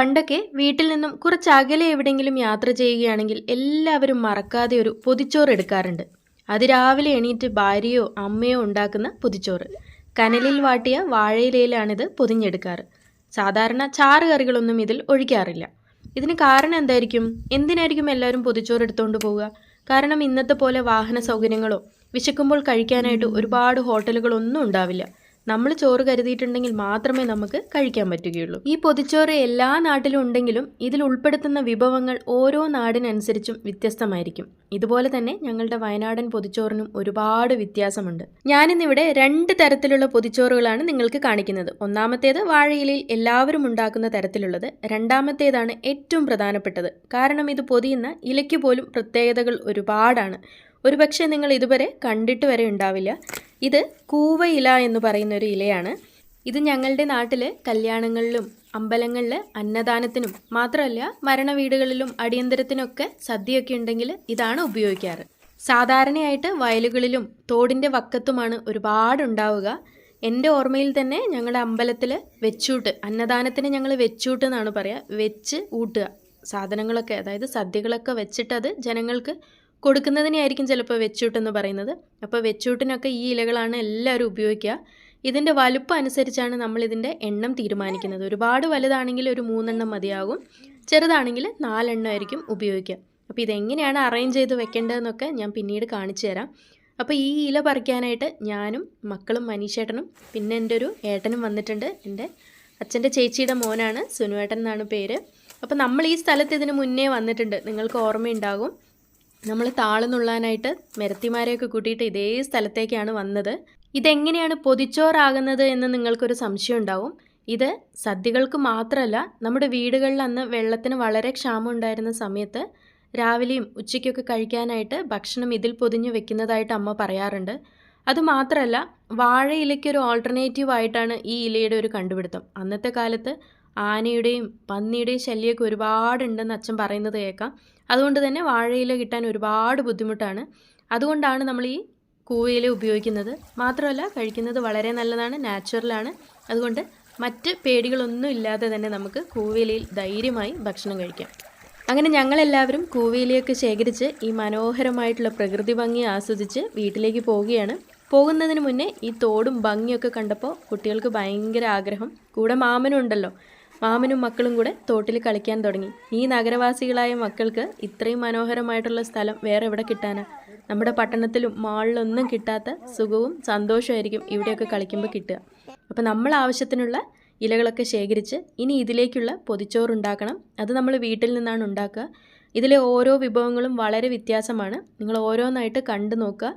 പണ്ടൊക്കെ വീട്ടിൽ നിന്നും കുറച്ച് അകലെ എവിടെയെങ്കിലും യാത്ര ചെയ്യുകയാണെങ്കിൽ എല്ലാവരും മറക്കാതെ ഒരു പൊതിച്ചോറ് എടുക്കാറുണ്ട്. അതിരാവിലെ എണീറ്റ് ഭാര്യയോ അമ്മയോ ഉണ്ടാക്കുന്ന പൊതിച്ചോറ്. കനലിൽ വാട്ടിയ വാഴയിലയിലാണിത് പൊതിഞ്ഞെടുക്കാറ്. സാധാരണ ചാറ് കറികളൊന്നും ഇതിൽ ഒഴിക്കാറില്ല. ഇതിന് കാരണം എന്തായിരിക്കും? എന്തിനായിരിക്കും എല്ലാവരും പൊതിച്ചോറ് എടുത്തുകൊണ്ട് പോവുക? കാരണം ഇന്നത്തെ പോലെ വാഹന സൗകര്യങ്ങളോ വിശക്കുമ്പോൾ കഴിക്കാനായിട്ട് ഒരുപാട് ഹോട്ടലുകളൊന്നും ഉണ്ടാവില്ല. നമ്മൾ ചോറ് കരുതിയിട്ടുണ്ടെങ്കിൽ മാത്രമേ നമുക്ക് കഴിക്കാൻ പറ്റുകയുള്ളൂ. ഈ പൊതിച്ചോറ് എല്ലാ നാട്ടിലും ഉണ്ടെങ്കിലും ഇതിൽ ഉൾപ്പെടുത്തുന്ന വിഭവങ്ങൾ ഓരോ നാടിനനുസരിച്ചും വ്യത്യസ്തമായിരിക്കും. ഇതുപോലെ തന്നെ ഞങ്ങളുടെ വയനാടൻ പൊതിച്ചോറിനും ഒരുപാട് വ്യത്യാസമുണ്ട്. ഞാനിന്നിവിടെ 2 തരത്തിലുള്ള പൊതിച്ചോറുകളാണ് നിങ്ങൾക്ക് കാണിക്കുന്നത്. ഒന്നാമത്തേത് വാഴയിലയിൽ എല്ലാവരും ഉണ്ടാക്കുന്ന തരത്തിലുള്ളത്. രണ്ടാമത്തേതാണ് ഏറ്റവും പ്രധാനപ്പെട്ടത്. കാരണം ഇത് പൊതിയുന്ന ഇലയ്ക്ക് പോലും പ്രത്യേകതകൾ ഒരുപാടാണ്. ഒരുപക്ഷെ നിങ്ങൾ ഇതുവരെ കണ്ടിട്ട് വരെ ഉണ്ടാവില്ല. ഇത് കൂവ ഇല എന്ന് പറയുന്ന ഒരു ഇലയാണ്. ഇത് ഞങ്ങളുടെ നാട്ടിൽ കല്യാണങ്ങളിലും അമ്പലങ്ങളിൽ അന്നദാനത്തിനും മാത്രമല്ല മരണവീടുകളിലും അടിയന്തരത്തിനൊക്കെ സദ്യയൊക്കെ ഉണ്ടെങ്കിൽ ഇതാണ് ഉപയോഗിക്കാറ്. സാധാരണയായിട്ട് വയലുകളിലും തോടിൻ്റെ വക്കത്തുമാണ് ഒരുപാടുണ്ടാവുക. എൻ്റെ ഓർമ്മയിൽ തന്നെ ഞങ്ങളുടെ അമ്പലത്തിൽ വെച്ചൂട്ട്, അന്നദാനത്തിന് ഞങ്ങൾ വെച്ചൂട്ട് എന്നാണ് പറയുക. വെച്ച് ഊട്ടുക സാധനങ്ങളൊക്കെ, അതായത് സദ്യകളൊക്കെ വെച്ചിട്ട് അത് ജനങ്ങൾക്ക് കൊടുക്കുന്നതിനെയായിരിക്കും ചിലപ്പോൾ വെച്ചൂട്ടെന്ന് പറയുന്നത്. അപ്പോൾ വെച്ചൂട്ടിനൊക്കെ ഈ ഇലകളാണ് എല്ലാവരും ഉപയോഗിക്കുക. ഇതിൻ്റെ വലുപ്പം അനുസരിച്ചാണ് നമ്മളിതിൻ്റെ എണ്ണം തീരുമാനിക്കുന്നത്. ഒരുപാട് വലുതാണെങ്കിൽ ഒരു 3 എണ്ണം മതിയാകും, ചെറുതാണെങ്കിൽ 4 എണ്ണം ആയിരിക്കും ഉപയോഗിക്കുക. അപ്പോൾ ഇതെങ്ങനെയാണ് അറേഞ്ച് ചെയ്ത് വെക്കേണ്ടതെന്നൊക്കെ ഞാൻ പിന്നീട് കാണിച്ചു തരാം. അപ്പോൾ ഈ ഇല പറിക്കാനായിട്ട് ഞാനും മക്കളും മനീഷേട്ടനും പിന്നെ എൻ്റെ ഒരു ഏട്ടനും വന്നിട്ടുണ്ട്. എൻ്റെ അച്ഛൻ്റെ ചേച്ചിയുടെ മോനാണ്, സുനുവേട്ടൻ എന്നാണ് പേര്. അപ്പോൾ നമ്മൾ ഈ സ്ഥലത്ത് ഇതിന് മുന്നേ വന്നിട്ടുണ്ട്, നിങ്ങൾക്ക് ഓർമ്മയുണ്ടാകും. നമ്മൾ താള് നുള്ളാനായിട്ട് മെരത്തിമാരെയൊക്കെ കൂട്ടിയിട്ട് ഇതേ സ്ഥലത്തേക്കാണ് വന്നത്. ഇതെങ്ങനെയാണ് പൊതിച്ചോറാകുന്നത് എന്ന് നിങ്ങൾക്കൊരു സംശയം ഉണ്ടാവും. ഇത് സദ്യകൾക്ക് മാത്രമല്ല, നമ്മുടെ വീടുകളിൽ അന്ന് വെള്ളത്തിന് വളരെ ക്ഷാമം ഉണ്ടായിരുന്ന സമയത്ത് രാവിലെയും ഉച്ചയ്ക്കൊക്കെ കഴിക്കാനായിട്ട് ഭക്ഷണം ഇതിൽ പൊതിഞ്ഞ് വെക്കുന്നതായിട്ട് അമ്മ പറയാറുണ്ട്. അതുമാത്രമല്ല, വാഴയിലയ്ക്കൊരു ഓൾട്ടർനേറ്റീവ് ആയിട്ടാണ് ഈ ഇലയുടെ ഒരു കണ്ടുപിടുത്തം. അന്നത്തെ കാലത്ത് ആനയുടെയും പന്നിയുടെയും ശല്യമൊക്കെ ഒരുപാടുണ്ടെന്ന് അച്ഛൻ പറയുന്നത് കേൾക്കാം. അതുകൊണ്ട് തന്നെ വാഴയില കിട്ടാൻ ഒരുപാട് ബുദ്ധിമുട്ടാണ്. അതുകൊണ്ടാണ് നമ്മൾ ഈ കൂവയില ഉപയോഗിക്കുന്നത്. മാത്രമല്ല കഴിക്കുന്നത് വളരെ നല്ലതാണ്, നാച്ചുറലാണ്. അതുകൊണ്ട് മറ്റ് പേടികളൊന്നും ഇല്ലാതെ തന്നെ നമുക്ക് കൂവയിലയിൽ ധൈര്യമായി ഭക്ഷണം കഴിക്കാം. അങ്ങനെ ഞങ്ങളെല്ലാവരും കൂവയിലയൊക്കെ ശേഖരിച്ച് ഈ മനോഹരമായിട്ടുള്ള പ്രകൃതി ഭംഗി ആസ്വദിച്ച് വീട്ടിലേക്ക് പോവുകയാണ്. പോകുന്നതിന് മുന്നേ ഈ തോടും ഭംഗിയൊക്കെ കണ്ടപ്പോൾ കുട്ടികൾക്ക് ഭയങ്കര ആഗ്രഹം. കൂടെ മാമനും ഉണ്ടല്ലോ. മാമനും മക്കളും കൂടെ തോട്ടിൽ കളിക്കാൻ തുടങ്ങി. ഈ നഗരവാസികളായ മക്കൾക്ക് ഇത്രയും മനോഹരമായിട്ടുള്ള സ്ഥലം വേറെ എവിടെ കിട്ടാനാ? നമ്മുടെ പട്ടണത്തിലും മാളിലൊന്നും കിട്ടാത്ത സുഖവും സന്തോഷമായിരിക്കും ഇവിടെയൊക്കെ കളിക്കുമ്പോൾ കിട്ടുക. അപ്പോൾ നമ്മൾ ആവശ്യത്തിനുള്ള ഇലകളൊക്കെ ശേഖരിച്ച് ഇനി ഇതിലേക്കുള്ള പൊതിച്ചോറുണ്ടാക്കണം. അത് നമ്മൾ വീട്ടിൽ നിന്നാണ് ഉണ്ടാക്കുക. ഇതിലെ ഓരോ വിഭവങ്ങളും വളരെ വ്യത്യാസമാണ്. നിങ്ങൾ ഓരോന്നായിട്ട് കണ്ടു നോക്കുക.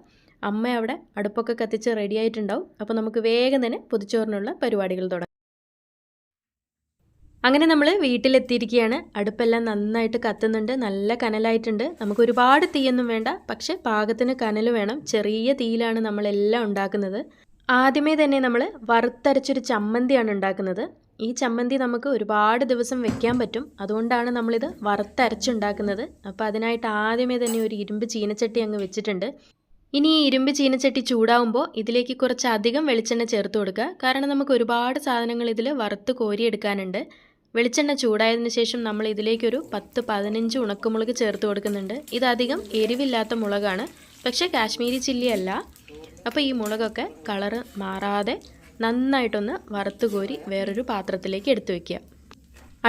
അമ്മ അവിടെ അടുപ്പൊക്കെ കത്തിച്ച് റെഡി ആയിട്ടുണ്ടാവും. അപ്പോൾ നമുക്ക് വേഗം തന്നെ പൊതിച്ചോറിനുള്ള പരിപാടികൾ തുടങ്ങാം. അങ്ങനെ നമ്മൾ വീട്ടിലെത്തിയിരിക്കുകയാണ്. അടുപ്പെല്ലാം നന്നായിട്ട് കത്തുന്നുണ്ട്, നല്ല കനലായിട്ടുണ്ട്. നമുക്ക് ഒരുപാട് തീയൊന്നും വേണ്ട, പക്ഷെ പാകത്തിന് കനൽ വേണം. ചെറിയ തീയിലാണ് നമ്മളെല്ലാം ഉണ്ടാക്കുന്നത്. ആദ്യമേ തന്നെ നമ്മൾ വറുത്തരച്ചൊരു ചമ്മന്തിയാണ് ഉണ്ടാക്കുന്നത്. ഈ ചമ്മന്തി നമുക്ക് ഒരുപാട് ദിവസം വെക്കാൻ പറ്റും. അതുകൊണ്ടാണ് നമ്മളിത് വറുത്തരച്ചുണ്ടാക്കുന്നത്. അപ്പോൾ അതിനായിട്ട് ആദ്യമേ തന്നെ ഒരു ഇരുമ്പ് ചീനച്ചട്ടി അങ്ങ് വെച്ചിട്ടുണ്ട്. ഇനി ഈ ഇരുമ്പ് ചീനച്ചട്ടി ചൂടാവുമ്പോൾ ഇതിലേക്ക് കുറച്ചധികം വെളിച്ചെണ്ണ ചേർത്ത് കൊടുക്കുക. കാരണം നമുക്ക് ഒരുപാട് സാധനങ്ങൾ ഇതിൽ വറുത്ത് കോരിയെടുക്കാനുണ്ട്. വെളിച്ചെണ്ണ ചൂടായതിനു ശേഷം നമ്മൾ ഇതിലേക്കൊരു 10-15 ഉണക്കമുളക് ചേർത്ത് കൊടുക്കുന്നുണ്ട്. ഇതധികം എരിവില്ലാത്ത മുളകാണ്, പക്ഷേ കാശ്മീരി ചില്ലി അല്ല. അപ്പോൾ ഈ മുളകൊക്കെ കളറ് മാറാതെ നന്നായിട്ടൊന്ന് വറുത്ത് കോരി വേറൊരു പാത്രത്തിലേക്ക് എടുത്തു വയ്ക്കുക.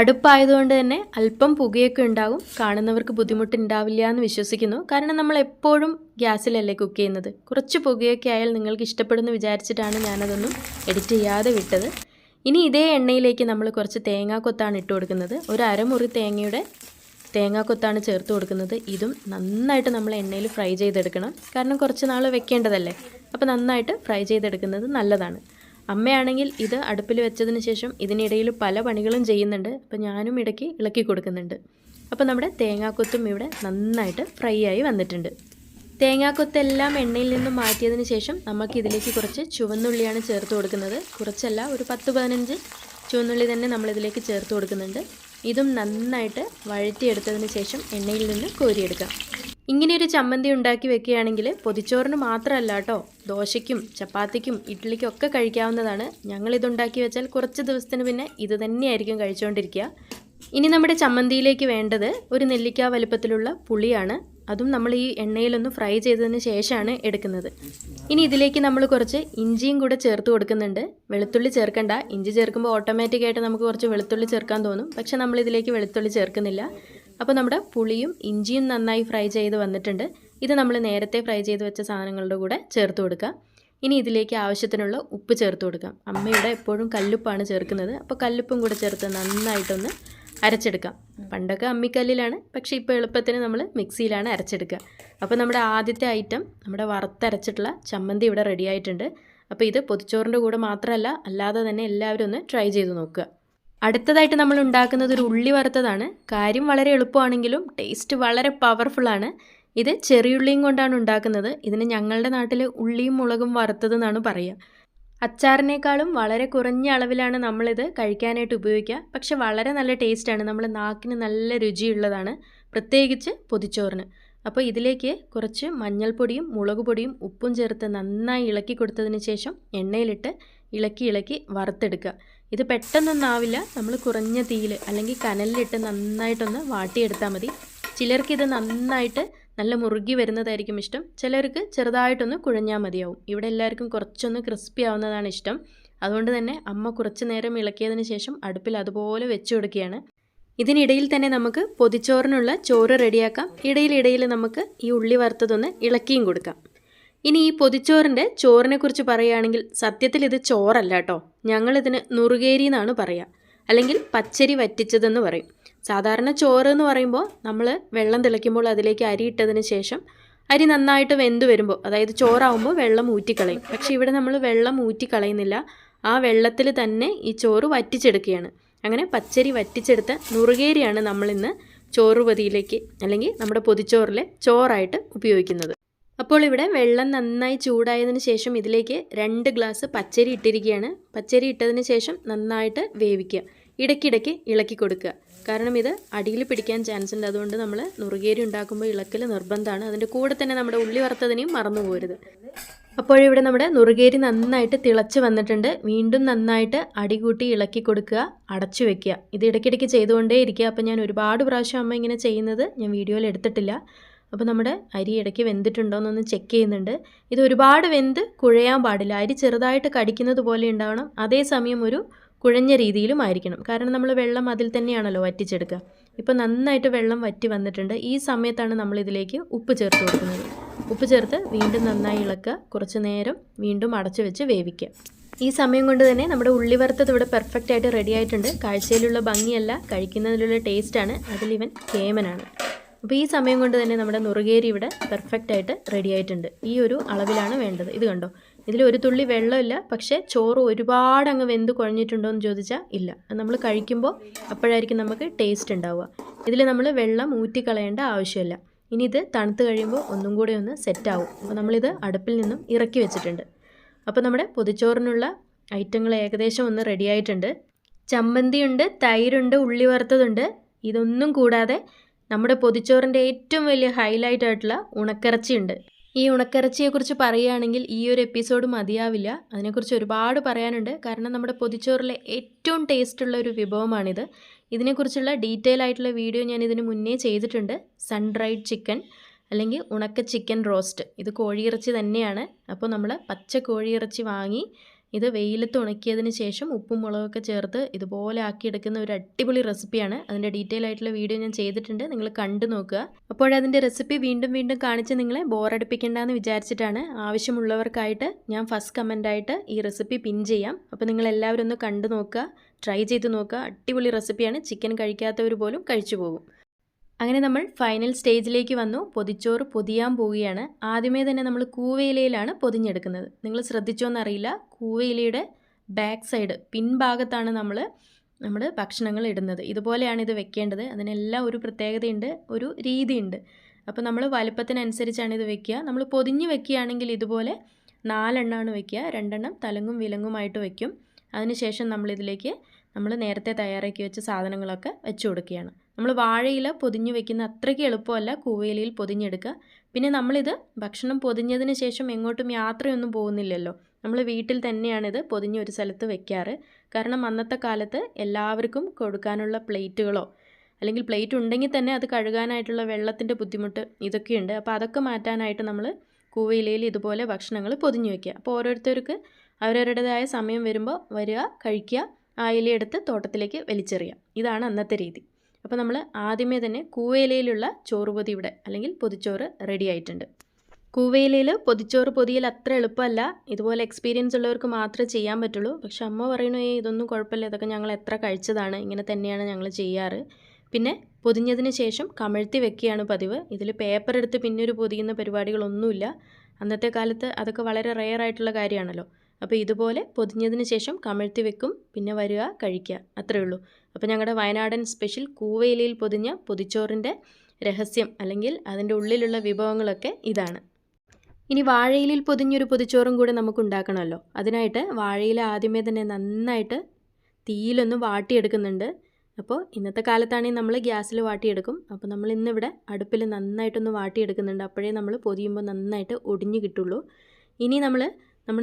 അടുപ്പായതുകൊണ്ട് തന്നെ അല്പം പുകയൊക്കെ ഉണ്ടാകും. കാണുന്നവർക്ക് ബുദ്ധിമുട്ടുണ്ടാവില്ല എന്ന് വിശ്വസിക്കുന്നു. കാരണം നമ്മൾ എപ്പോഴും ഗ്യാസിലല്ലേ കുക്ക് ചെയ്യുന്നത്. കുറച്ച് പുകയൊക്കെ ആയാൽ നിങ്ങൾക്ക് ഇഷ്ടപ്പെടുമെന്ന് വിചാരിച്ചിട്ടാണ് ഞാനതൊന്നും എഡിറ്റ് ചെയ്യാതെ വിട്ടത്. ഇനി ഇതേ എണ്ണയിലേക്ക് നമ്മൾ കുറച്ച് തേങ്ങാക്കൊത്താണ് ഇട്ട് കൊടുക്കുന്നത്. ഒരു അരമുറി തേങ്ങയുടെ തേങ്ങാക്കൊത്താണ് ചേർത്ത് കൊടുക്കുന്നത്. ഇതും നന്നായിട്ട് നമ്മൾ എണ്ണയിൽ ഫ്രൈ ചെയ്തെടുക്കണം. കാരണം കുറച്ച് നാൾ വെക്കേണ്ടതല്ലേ. അപ്പോൾ നന്നായിട്ട് ഫ്രൈ ചെയ്തെടുക്കുന്നത് നല്ലതാണ്. അമ്മയാണെങ്കിൽ ഇത് അടുപ്പിൽ വെച്ചതിന് ശേഷം ഇതിനിടയിൽ പല പണികളും ചെയ്യുന്നുണ്ട്. അപ്പോൾ ഞാനും ഇടയ്ക്ക് ഇളക്കി കൊടുക്കുന്നുണ്ട്. അപ്പോൾ നമ്മുടെ തേങ്ങാക്കൊത്തും ഇവിടെ നന്നായിട്ട് ഫ്രൈ ആയി വന്നിട്ടുണ്ട്. തേങ്ങാക്കൊത്തെല്ലാം എണ്ണയിൽ നിന്നും മാറ്റിയതിന് ശേഷം നമുക്ക് ഇതിലേക്ക് കുറച്ച് ചുവന്നുള്ളിയാണ് ചേർത്ത് കൊടുക്കുന്നത്. കുറച്ചല്ല, ഒരു 10-15 ചുവന്നുള്ളി തന്നെ നമ്മളിതിലേക്ക് ചേർത്ത് കൊടുക്കുന്നുണ്ട്. ഇതും നന്നായിട്ട് വഴറ്റിയെടുത്തതിന് ശേഷം എണ്ണയിൽ നിന്ന് കോരിയെടുക്കാം. ഇങ്ങനെയൊരു ചമ്മന്തി ഉണ്ടാക്കി വെക്കുകയാണെങ്കിൽ പൊതിച്ചോറിന് മാത്രമല്ല കേട്ടോ, ദോശയ്ക്കും ചപ്പാത്തിക്കും ഇഡ്ഡലിക്കും ഒക്കെ കഴിക്കാവുന്നതാണ്. ഞങ്ങളിതുണ്ടാക്കി വെച്ചാൽ കുറച്ച് ദിവസത്തിന് പിന്നെ ഇത് തന്നെയായിരിക്കും കഴിച്ചുകൊണ്ടിരിക്കുക. ഇനി നമ്മുടെ ചമ്മന്തിയിലേക്ക് വേണ്ടത് ഒരു നെല്ലിക്ക വലുപ്പത്തിലുള്ള പുളിയാണ്. അതും നമ്മൾ ഈ എണ്ണയിലൊന്ന് ഫ്രൈ ചെയ്തതിന് ശേഷമാണ് എടുക്കുന്നത്. ഇനി ഇതിലേക്ക് നമ്മൾ കുറച്ച് ഇഞ്ചിയും കൂടെ ചേർത്ത് കൊടുക്കുന്നുണ്ട്. വെളുത്തുള്ളി ചേർക്കണ്ട. ഇഞ്ചി ചേർക്കുമ്പോൾ ഓട്ടോമാറ്റിക്കായിട്ട് നമുക്ക് കുറച്ച് വെളുത്തുള്ളി ചേർക്കാൻ തോന്നും. പക്ഷേ നമ്മളിതിലേക്ക് വെളുത്തുള്ളി ചേർക്കുന്നില്ല. അപ്പോൾ നമ്മുടെ പുളിയും ഇഞ്ചിയും നന്നായി ഫ്രൈ ചെയ്ത് വന്നിട്ടുണ്ട്. ഇത് നമ്മൾ നേരത്തെ ഫ്രൈ ചെയ്ത് വെച്ച സാധനങ്ങളുടെ കൂടെ ചേർത്ത് കൊടുക്കുക. ഇനി ഇതിലേക്ക് ആവശ്യത്തിനുള്ള ഉപ്പ് ചേർത്ത് കൊടുക്കാം. അമ്മയുടെ എപ്പോഴും കല്ലുപ്പാണ് ചേർക്കുന്നത്. അപ്പോൾ കല്ലുപ്പും കൂടെ ചേർത്ത് നന്നായിട്ടൊന്ന് അരച്ചെടുക്കാം. പണ്ടൊക്കെ അമ്മിക്കല്ലിലാണ്, പക്ഷേ ഇപ്പോൾ എളുപ്പത്തിന് നമ്മൾ മിക്സിയിലാണ് അരച്ചെടുക്കുക. അപ്പോൾ നമ്മുടെ ആദ്യത്തെ ഐറ്റം നമ്മുടെ വറുത്തരച്ചിട്ടുള്ള ചമ്മന്തി ഇവിടെ റെഡി ആയിട്ടുണ്ട്. അപ്പോൾ ഇത് പൊതിച്ചോറിൻ്റെ കൂടെ മാത്രമല്ല, അല്ലാതെ തന്നെ എല്ലാവരും ഒന്ന് ട്രൈ ചെയ്ത് നോക്കുക. അടുത്തതായിട്ട് നമ്മൾ ഉണ്ടാക്കുന്നത് ഒരു ഉള്ളി വറുത്തതാണ്. കാര്യം വളരെ എളുപ്പമാണെങ്കിലും ടേസ്റ്റ് വളരെ പവർഫുള്ളാണ്. ഇത് ചെറിയുള്ളിയും കൊണ്ടാണ് ഉണ്ടാക്കുന്നത്. ഇതിന് ഞങ്ങളുടെ നാട്ടിൽ ഉള്ളിയും മുളകും വറുത്തതെന്നാണ് പറയുക. അച്ചാറിനേക്കാളും വളരെ കുറഞ്ഞ അളവിലാണ് നമ്മളിത് കഴിക്കാനായിട്ട് ഉപയോഗിക്കുക. പക്ഷെ വളരെ നല്ല ടേസ്റ്റാണ്. നമ്മുടെ നാക്കിന് നല്ല രുചിയുള്ളതാണ്, പ്രത്യേകിച്ച് പൊതിച്ചോറിന്. അപ്പോൾ ഇതിലേക്ക് കുറച്ച് മഞ്ഞൾപ്പൊടിയും മുളക് പൊടിയും ഉപ്പും ചേർത്ത് നന്നായി ഇളക്കി കൊടുത്തതിന് ശേഷം എണ്ണയിലിട്ട് ഇളക്കി വറുത്തെടുക്കുക. ഇത് പെട്ടെന്നൊന്നാവില്ല. നമ്മൾ കുറഞ്ഞ തീയിൽ അല്ലെങ്കിൽ കനലിലിട്ട് നന്നായിട്ടൊന്ന് വാട്ടിയെടുത്താൽ മതി. ചിലർക്കിത് നന്നായിട്ട് നല്ല മുറുകി വരുന്നതായിരിക്കും ഇഷ്ടം. ചിലർക്ക് ചെറുതായിട്ടൊന്ന് കുഴഞ്ഞാൽ മതിയാവും. ഇവിടെ എല്ലാവർക്കും കുറച്ചൊന്ന് ക്രിസ്പി ആവുന്നതാണ് ഇഷ്ടം. അതുകൊണ്ട് തന്നെ അമ്മ കുറച്ച് നേരം ഇളക്കിയതിന് ശേഷം അടുപ്പിൽ അതുപോലെ വെച്ച് കൊടുക്കുകയാണ്. ഇതിനിടയിൽ തന്നെ നമുക്ക് പൊതിച്ചോറിനുള്ള ചോറ് റെഡിയാക്കാം. ഇടയിൽ നമുക്ക് ഈ ഉള്ളി വറുത്തതൊന്ന് ഇളക്കിയും കൊടുക്കാം. ഇനി ഈ പൊതിച്ചോറിൻ്റെ ചോറിനെ കുറിച്ച് പറയുകയാണെങ്കിൽ സത്യത്തിൽ ഇത് ചോറല്ല കേട്ടോ. ഞങ്ങളിതിന് നുറുകേരി എന്നാണ് പറയുക, അല്ലെങ്കിൽ പച്ചരി വറ്റിച്ചതെന്ന് പറയും. സാധാരണ ചോറ് എന്ന് പറയുമ്പോൾ നമ്മൾ വെള്ളം തിളയ്ക്കുമ്പോൾ അതിലേക്ക് അരി ഇട്ടതിന് ശേഷം അരി നന്നായിട്ട് വെന്ത് വരുമ്പോൾ, അതായത് ചോറാവുമ്പോൾ വെള്ളം ഊറ്റിക്കളയും. പക്ഷേ ഇവിടെ നമ്മൾ വെള്ളം ഊറ്റിക്കളയുന്നില്ല. ആ വെള്ളത്തിൽ തന്നെ ഈ ചോറ് വറ്റിച്ചെടുക്കുകയാണ്. അങ്ങനെ പച്ചരി വറ്റിച്ചെടുത്ത നുറുകേരിയാണ് നമ്മളിന്ന് ചോറുപതിയിലേക്ക് അല്ലെങ്കിൽ നമ്മുടെ പൊതിച്ചോറിലെ ചോറായിട്ട് ഉപയോഗിക്കുന്നത്. അപ്പോൾ ഇവിടെ വെള്ളം നന്നായി ചൂടായതിന് ശേഷം ഇതിലേക്ക് 2 ഗ്ലാസ് പച്ചരി ഇട്ടിരിക്കുകയാണ്. പച്ചരി ഇട്ടതിന് ശേഷം നന്നായിട്ട് വേവിക്കുക. ഇടയ്ക്കിടയ്ക്ക് ഇളക്കി കൊടുക്കുക. കാരണം ഇത് അടിയിൽ പിടിക്കാൻ ചാൻസ് ഉണ്ട്. അതുകൊണ്ട് നമ്മൾ നുറുകേരി ഉണ്ടാക്കുമ്പോൾ ഇളക്കൽ നിർബന്ധമാണ്. അതിൻ്റെ കൂടെ തന്നെ നമ്മുടെ ഉള്ളി വറുത്തതിനെയും മറന്നു പോകരുത്. അപ്പോഴിവിടെ നമ്മുടെ നുറുകേരി നന്നായിട്ട് തിളച്ച് വന്നിട്ടുണ്ട്. വീണ്ടും നന്നായിട്ട് അടികൂട്ടി ഇളക്കി കൊടുക്കുക, അടച്ചു വെക്കുക. ഇത് ഇടയ്ക്കിടയ്ക്ക് ചെയ്തുകൊണ്ടേ ഇരിക്കുക. അപ്പോൾ ഞാൻ ഒരുപാട് പ്രാവശ്യം അമ്മ ഇങ്ങനെ ചെയ്യുന്നത് ഞാൻ വീഡിയോയിൽ എടുത്തിട്ടില്ല. അപ്പോൾ നമ്മുടെ അരി ഇടയ്ക്ക് വെന്തിട്ടുണ്ടോ എന്നൊന്ന് ചെക്ക് ചെയ്യുന്നുണ്ട്. ഇത് ഒരുപാട് വെന്ത് കുഴയാൻ പാടില്ല. അരി ചെറുതായിട്ട് കടിക്കുന്നത് പോലെ ഉണ്ടാവണം. അതേസമയം ഒരു കുഴഞ്ഞ രീതിയിലും ആയിരിക്കണം. കാരണം നമ്മൾ വെള്ളം അതിൽ തന്നെയാണല്ലോ വറ്റിച്ചെടുക്കുക. ഇപ്പോൾ നന്നായിട്ട് വെള്ളം വറ്റി വന്നിട്ടുണ്ട്. ഈ സമയത്താണ് നമ്മളിതിലേക്ക് ഉപ്പ് ചേർത്ത് കൊടുക്കുന്നത്. ഉപ്പ് ചേർത്ത് വീണ്ടും നന്നായി ഇളക്കുക. കുറച്ച് നേരം വീണ്ടും അടച്ചു വെച്ച് വേവിക്കുക. ഈ സമയം കൊണ്ട് തന്നെ നമ്മുടെ ഉള്ളി വറുത്തത് ഇവിടെ പെർഫെക്റ്റ് ആയിട്ട് റെഡി ആയിട്ടുണ്ട്. കാഴ്ചയിലുള്ള ഭംഗിയല്ല, കഴിക്കുന്നതിലുള്ള ടേസ്റ്റാണ്. അതിലിവൻ കേമനാണ്. അപ്പോൾ ഈ സമയം കൊണ്ട് തന്നെ നമ്മുടെ നുറുകേരി ഇവിടെ പെർഫെക്റ്റ് ആയിട്ട് റെഡി ആയിട്ടുണ്ട്. ഈ ഒരു അളവിലാണ് വേണ്ടത്. ഇത് കണ്ടോ, ഇതിൽ ഒരു തുള്ളി വെള്ളമില്ല. പക്ഷേ ചോറ് ഒരുപാട് അങ്ങ് വെന്ത് കുഴഞ്ഞിട്ടുണ്ടോ എന്ന് ചോദിച്ചാൽ ഇല്ല. നമ്മൾ കഴിക്കുമ്പോൾ അപ്പോഴായിരിക്കും നമുക്ക് ടേസ്റ്റ് ഉണ്ടാവുക. ഇതിൽ നമ്മൾ വെള്ളം ഊറ്റിക്കളയേണ്ട ആവശ്യമില്ല. ഇനി ഇത് തണുത്ത് കഴിയുമ്പോൾ ഒന്നും കൂടെ ഒന്ന് സെറ്റാവും. അപ്പോൾ നമ്മളിത് അടുപ്പിൽ നിന്നും ഇറക്കി വെച്ചിട്ടുണ്ട്. അപ്പോൾ നമ്മുടെ പൊതിച്ചോറിനുള്ള ഐറ്റങ്ങൾ ഏകദേശം ഒന്ന് റെഡി ആയിട്ടുണ്ട്. ചമ്മന്തിയുണ്ട്, തൈരുണ്ട്, ഉള്ളി വറുത്തതുണ്ട്. ഇതൊന്നും കൂടാതെ നമ്മുടെ പൊതിച്ചോറിൻ്റെ ഏറ്റവും വലിയ ഹൈലൈറ്റ് ആയിട്ടുള്ള ഉണക്കിറച്ചിയുണ്ട്. ഈ ഉണക്കിറച്ചിയെക്കുറിച്ച് പറയുകയാണെങ്കിൽ ഈ ഒരു എപ്പിസോഡ് മതിയാവില്ല. അതിനെക്കുറിച്ച് ഒരുപാട് പറയാനുണ്ട്. കാരണം നമ്മുടെ പൊതിച്ചോറിലെ ഏറ്റവും ടേസ്റ്റുള്ള ഒരു വിഭവമാണിത്. ഇതിനെക്കുറിച്ചുള്ള ഡീറ്റെയിൽ ആയിട്ടുള്ള വീഡിയോ ഞാൻ ഇതിന് മുന്നേ ചെയ്തിട്ടുണ്ട്. സൺ ഡ്രൈഡ് ചിക്കൻ അല്ലെങ്കിൽ ഉണക്ക ചിക്കൻ റോസ്റ്റ്. ഇത് കോഴിയിറച്ചി തന്നെയാണ്. അപ്പോൾ നമ്മൾ പച്ച കോഴിയിറച്ചി വാങ്ങി ഇത് വെയിലത്ത് ഉണക്കിയതിന് ശേഷം ഉപ്പും മുളകൊക്കെ ചേർത്ത് ഇതുപോലെ ആക്കിയെടുക്കുന്ന ഒരു അടിപൊളി റെസിപ്പിയാണ്. അതിൻ്റെ ഡീറ്റെയിൽ ആയിട്ടുള്ള വീഡിയോ ഞാൻ ചെയ്തിട്ടുണ്ട്. നിങ്ങൾ കണ്ടു നോക്കുക. അപ്പോഴതിൻ്റെ റെസിപ്പി വീണ്ടും കാണിച്ച് നിങ്ങളെ ബോറടിപ്പിക്കേണ്ടെന്ന് വിചാരിച്ചിട്ടാണ്. ആവശ്യമുള്ളവർക്കായിട്ട് ഞാൻ ഫസ്റ്റ് കമൻ്റായിട്ട് ഈ റെസിപ്പി പിൻ ചെയ്യാം. അപ്പോൾ നിങ്ങളെല്ലാവരും ഒന്ന് കണ്ടു നോക്കുക, ട്രൈ ചെയ്ത് നോക്കുക. അടിപൊളി റെസിപ്പിയാണ്. ചിക്കൻ കഴിക്കാത്തവർ പോലും കഴിച്ചു പോകും. അങ്ങനെ നമ്മൾ ഫൈനൽ സ്റ്റേജിലേക്ക് വന്നു. പൊതിച്ചോറ് പൊതിയാൻ പോവുകയാണ്. ആദ്യമേ തന്നെ നമ്മൾ കൂവയിലയിലാണ് പൊതിഞ്ഞെടുക്കുന്നത്. നിങ്ങൾ ശ്രദ്ധിച്ചോന്നറിയില്ല, കൂവയിലയുടെ ബാക്ക് സൈഡ് പിൻഭാഗത്താണ് നമ്മൾ ഭക്ഷണങ്ങൾ ഇടുന്നത്. ഇതുപോലെയാണ് ഇത് വെക്കേണ്ടത്. അതിനെല്ലാം ഒരു പ്രത്യേകതയുണ്ട്, ഒരു രീതിയുണ്ട്. അപ്പോൾ നമ്മൾ വലുപ്പത്തിനനുസരിച്ചാണ് ഇത് വെക്കുക. നമ്മൾ പൊതിഞ്ഞ് വെക്കുകയാണെങ്കിൽ ഇതുപോലെ 4 എണ്ണമാണ് വെക്കുക. 2 എണ്ണം തലങ്ങും വിലങ്ങുമായിട്ട് വെക്കും. അതിനുശേഷം നമ്മളിതിലേക്ക് നമ്മൾ നേരത്തെ തയ്യാറാക്കി വെച്ച സാധനങ്ങളൊക്കെ വെച്ച് കൊടുക്കുകയാണ്. നമ്മൾ വാഴയില പൊതിഞ്ഞ് വെക്കുന്ന അത്രയ്ക്ക് എളുപ്പമല്ല കൂവയിലയിൽ പൊതിഞ്ഞെടുക്കുക. പിന്നെ നമ്മളിത് ഭക്ഷണം പൊതിഞ്ഞതിന് ശേഷം എങ്ങോട്ടും യാത്രയൊന്നും പോകുന്നില്ലല്ലോ. നമ്മൾ വീട്ടിൽ തന്നെയാണിത് പൊതിഞ്ഞൊരു സ്ഥലത്ത് വെക്കാറ്. കാരണം അന്നത്തെ കാലത്ത് എല്ലാവർക്കും കൊടുക്കാനുള്ള പ്ലേറ്റുകളോ അല്ലെങ്കിൽ പ്ലേറ്റ് ഉണ്ടെങ്കിൽ തന്നെ അത് കഴുകാനായിട്ടുള്ള വെള്ളത്തിൻ്റെ ബുദ്ധിമുട്ട് ഇതൊക്കെയുണ്ട്. അപ്പോൾ അതൊക്കെ മാറ്റാനായിട്ട് നമ്മൾ കൂവയിലയിൽ ഇതുപോലെ ഭക്ഷണങ്ങൾ പൊതിഞ്ഞു വയ്ക്കുക. അപ്പോൾ ഓരോരുത്തർക്ക് അവരവരുടേതായ സമയം വരുമ്പോൾ വരിക, കഴിക്കുക, ആ ഇലയെടുത്ത് തോട്ടത്തിലേക്ക് വലിച്ചെറിയുക. ഇതാണ് അന്നത്തെ രീതി. അപ്പോൾ നമ്മൾ ആദ്യമേ തന്നെ കൂവയിലയിലുള്ള ചോറ് പൊതി ഇവിടെ അല്ലെങ്കിൽ പൊതിച്ചോറ് റെഡി ആയിട്ടുണ്ട്. കൂവയിലയിൽ പൊതിച്ചോറ് പൊതിയൽ അത്ര എളുപ്പമല്ല. ഇതുപോലെ എക്സ്പീരിയൻസ് ഉള്ളവർക്ക് മാത്രമേ ചെയ്യാൻ പറ്റുള്ളൂ. പക്ഷെ അമ്മ പറയണു ഇതൊന്നും കുഴപ്പമില്ല, ഇതൊക്കെ ഞങ്ങൾ എത്ര കഴിച്ചതാണ്, ഇങ്ങനെ തന്നെയാണ് ഞങ്ങൾ ചെയ്യാറ്. പിന്നെ പൊതിഞ്ഞതിന് ശേഷം കമഴ്ത്തി വെക്കുകയാണ് പതിവ്. ഇതിൽ പേപ്പർ എടുത്ത് പിന്നൊരു പൊതിയുന്ന പരിപാടികളൊന്നുമില്ല. അന്നത്തെ കാലത്ത് അതൊക്കെ വളരെ റെയർ ആയിട്ടുള്ള കാര്യമാണല്ലോ. അപ്പോൾ ഇതുപോലെ പൊതിഞ്ഞതിന് ശേഷം കമഴ്ത്തി വെക്കും, പിന്നെ വരിക, കഴിക്കുക, അത്രയേ ഉള്ളൂ. അപ്പോൾ ഞങ്ങളുടെ വയനാടൻ സ്പെഷ്യൽ കൂവയിലയിൽ പൊതിഞ്ഞ പൊതിച്ചോറിൻ്റെ രഹസ്യം അല്ലെങ്കിൽ അതിൻ്റെ ഉള്ളിലുള്ള വിഭവങ്ങളൊക്കെ ഇതാണ്. ഇനി വാഴയിലയിൽ പൊതിഞ്ഞൊരു പൊതിച്ചോറും കൂടെ നമുക്ക് ഉണ്ടാക്കണമല്ലോ. അതിനായിട്ട് വാഴയില ആദ്യമേ തന്നെ നന്നായിട്ട് തീയിലൊന്ന് വാട്ടിയെടുക്കുന്നുണ്ട്. അപ്പോൾ ഇന്നത്തെ കാലത്താണെങ്കിൽ നമ്മൾ ഗ്യാസിൽ വാട്ടിയെടുക്കും. അപ്പോൾ നമ്മൾ ഇന്നിവിടെ അടുപ്പിൽ നന്നായിട്ടൊന്ന് വാട്ടിയെടുക്കുന്നുണ്ട്. അപ്പോഴേ നമ്മൾ പൊതിയുമ്പോൾ നന്നായിട്ട് ഒടിഞ്ഞു കിട്ടുള്ളൂ. ഇനി നമ്മൾ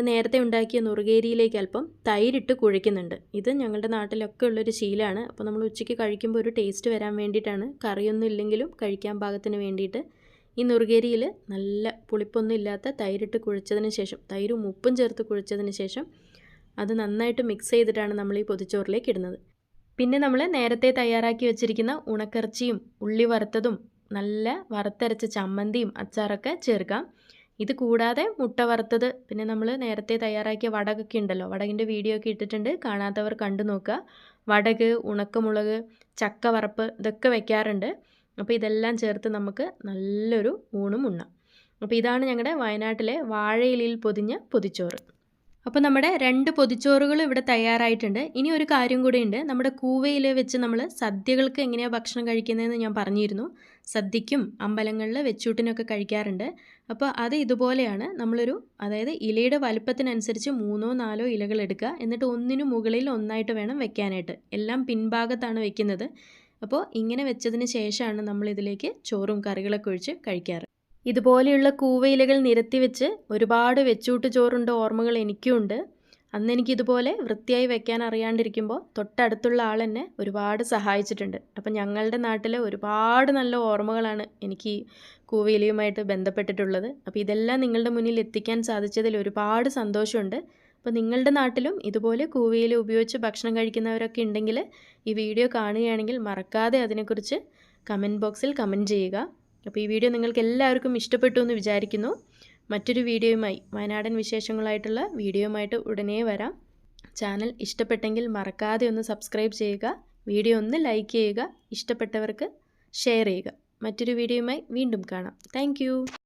നേരത്തെ ഉണ്ടാക്കിയ നുറുകേരിയിലേക്ക് അല്പം തൈരിട്ട് കുഴയ്ക്കുന്നുണ്ട്. ഇത് ഞങ്ങളുടെ നാട്ടിലൊക്കെ ഉള്ളൊരു ശീലമാണ്. അപ്പോൾ നമ്മൾ ഉച്ചയ്ക്ക് കഴിക്കുമ്പോൾ ഒരു ടേസ്റ്റ് വരാൻ വേണ്ടിയിട്ടാണ്. കറിയൊന്നും ഇല്ലെങ്കിലും കഴിക്കാൻ പാകത്തിന് വേണ്ടിയിട്ട് ഈ നുറുകേരിയിൽ നല്ല പുളിപ്പൊന്നും ഇല്ലാത്ത തൈരിട്ട് കുഴച്ചതിന് ശേഷം, തൈരും ഉപ്പും ചേർത്ത് കുഴച്ചതിന് ശേഷം അത് നന്നായിട്ട് മിക്സ് ചെയ്തിട്ടാണ് നമ്മൾ ഈ പൊതിച്ചോറിലേക്ക് ഇടുന്നത്. പിന്നെ നമ്മൾ നേരത്തെ തയ്യാറാക്കി വെച്ചിരിക്കുന്ന ഉണക്കിറച്ചിയും ഉള്ളി വറുത്തതും നല്ല വറുത്തരച്ച ചമ്മന്തിയും അച്ചാറൊക്കെ ചേർക്കാം. ഇത് കൂടാതെ മുട്ട വറുത്തത്, പിന്നെ നമ്മൾ നേരത്തെ തയ്യാറാക്കിയ വടകൊക്കെ ഉണ്ടല്ലോ, വടകിൻ്റെ വീഡിയോ ഒക്കെ ഇട്ടിട്ടുണ്ട്, കാണാത്തവർ കണ്ടു നോക്കുക. വടക്, ഉണക്കമുളക്, ചക്ക വറപ്പ് ഇതൊക്കെ വയ്ക്കാറുണ്ട്. അപ്പോൾ ഇതെല്ലാം ചേർത്ത് നമുക്ക് നല്ലൊരു ഊണും ഉണ്ണാം. അപ്പോൾ ഇതാണ് ഞങ്ങളുടെ വയനാട്ടിലെ വാഴയിലയിൽ പൊതിഞ്ഞ പൊതിച്ചോറ്. അപ്പോൾ നമ്മുടെ 2 പൊതിച്ചോറുകൾ ഇവിടെ തയ്യാറായിട്ടുണ്ട്. ഇനി ഒരു കാര്യം കൂടെ ഉണ്ട്. നമ്മുടെ കൂവയില വെച്ച് നമ്മൾ സദ്യകൾക്ക് എങ്ങനെയാണ് ഭക്ഷണം കഴിക്കുന്നതെന്ന് ഞാൻ പറഞ്ഞിരുന്നു. സദ്യയ്ക്കും അമ്പലങ്ങളിൽ വെച്ചൂട്ടിനൊക്കെ കഴിക്കാറുണ്ട്. അപ്പോൾ അത് ഇതുപോലെയാണ്. അതായത് ഇലയുടെ വലുപ്പത്തിനനുസരിച്ച് 3ഓ 4ഓ ഇലകൾ എടുക്കുക. എന്നിട്ട് ഒന്നിനു മുകളിൽ ഒന്നായിട്ട് വേണം വെക്കാനായിട്ട്. എല്ലാം പിൻഭാഗത്താണ് വെക്കുന്നത്. അപ്പോൾ ഇങ്ങനെ വെച്ചതിന് ശേഷമാണ് നമ്മളിതിലേക്ക് ചോറും കറികളൊക്കെ ഒഴിച്ച് കഴിക്കാറ്. ഇതുപോലെയുള്ള കൂവയിലകൾ നിരത്തി വെച്ച് ഒരുപാട് വെച്ചൂട്ട് ചോറുണ്ട് ഓർമ്മകൾ എനിക്കുണ്ട്. അന്ന് എനിക്കിതുപോലെ വൃത്തിയായി വെക്കാൻ അറിയാണ്ടിരിക്കുമ്പോൾ തൊട്ടടുത്തുള്ള ആൾ എന്നെ ഒരുപാട് സഹായിച്ചിട്ടുണ്ട്. അപ്പം ഞങ്ങളുടെ നാട്ടിലെ ഒരുപാട് നല്ല ഓർമ്മകളാണ് എനിക്ക് കൂവയിലയുമായിട്ട് ബന്ധപ്പെട്ടിട്ടുള്ളത്. അപ്പോൾ ഇതെല്ലാം നിങ്ങളുടെ മുന്നിൽ എത്തിക്കാൻ സാധിച്ചതിൽ ഒരുപാട് സന്തോഷമുണ്ട്. അപ്പോൾ നിങ്ങളുടെ നാട്ടിലും ഇതുപോലെ കൂവയില ഉപയോഗിച്ച് ഭക്ഷണം കഴിക്കുന്നവരൊക്കെ ഉണ്ടെങ്കിൽ ഈ വീഡിയോ കാണുകയാണെങ്കിൽ മറക്കാതെ അതിനെക്കുറിച്ച് കമൻറ്റ് ബോക്സിൽ കമൻറ്റ് ചെയ്യുക. അപ്പോൾ ഈ വീഡിയോ നിങ്ങൾക്ക് എല്ലാവർക്കും ഇഷ്ടപ്പെട്ടു എന്ന് വിചാരിക്കുന്നു. മറ്റൊരു വീഡിയോയുമായി, വയനാടൻ വിശേഷങ്ങളായിട്ടുള്ള വീഡിയോയുമായിട്ട് ഉടനെ വരാം. ചാനൽ ഇഷ്ടപ്പെട്ടെങ്കിൽ മറക്കാതെ ഒന്ന് സബ്സ്ക്രൈബ് ചെയ്യുക, വീഡിയോ ഒന്ന് ലൈക്ക് ചെയ്യുക, ഇഷ്ടപ്പെട്ടവർക്ക് ഷെയർ ചെയ്യുക. മറ്റൊരു വീഡിയോയുമായി വീണ്ടും കാണാം. താങ്ക്